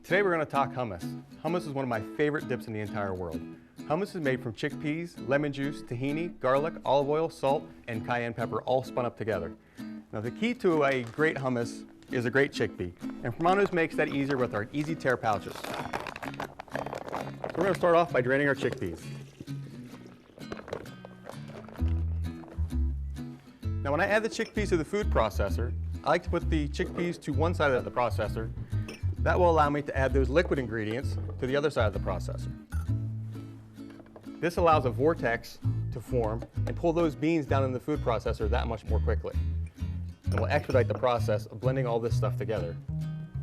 Today we're going to talk hummus. Hummus is one of my favorite dips in the entire world. Hummus is made from chickpeas, lemon juice, tahini, garlic, olive oil, salt, and cayenne pepper all spun up together. Now the key to a great hummus is a great chickpea, and Furmanos makes that easier with our easy tear pouches. So we're going to start off by draining our chickpeas. Now when I add the chickpeas to the food processor, I like to put the chickpeas to one side of the processor. That will allow me to add those liquid ingredients to the other side of the processor. This allows a vortex to form and pull those beans down in the food processor that much more quickly. And will expedite the process of blending all this stuff together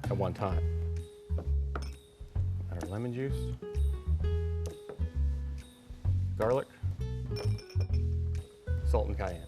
at one time. Add our lemon juice, garlic, salt and cayenne.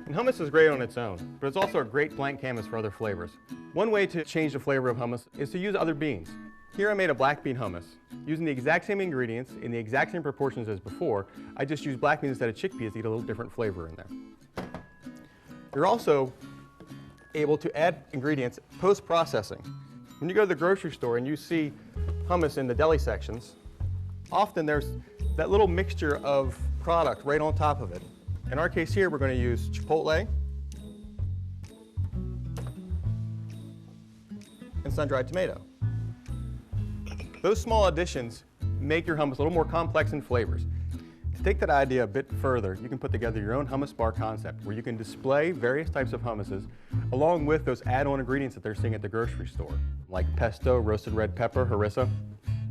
And hummus is great on its own, but it's also a great blank canvas for other flavors. One way to change the flavor of hummus is to use other beans. Here I made a black bean hummus. Using the exact same ingredients in the exact same proportions as before, I just used black beans instead of chickpeas to get a little different flavor in there. You're also able to add ingredients post-processing. When you go to the grocery store and you see hummus in the deli sections, often there's that little mixture of product right on top of it. In our case here, we're going to use chipotle and sun-dried tomato. Those small additions make your hummus a little more complex in flavors. To take that idea a bit further, you can put together your own hummus bar concept where you can display various types of hummuses along with those add-on ingredients that they're seeing at the grocery store, like pesto, roasted red pepper, harissa.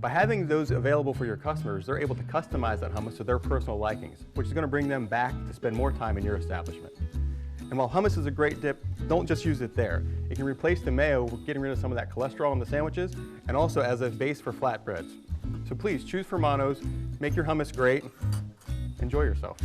By having those available for your customers, they're able to customize that hummus to their personal likings, which is going to bring them back to spend more time in your establishment. And while hummus is a great dip, don't just use it there. It can replace the mayo with getting rid of some of that cholesterol in the sandwiches, and also as a base for flatbreads. So please choose Furmanos, make your hummus great, enjoy yourself.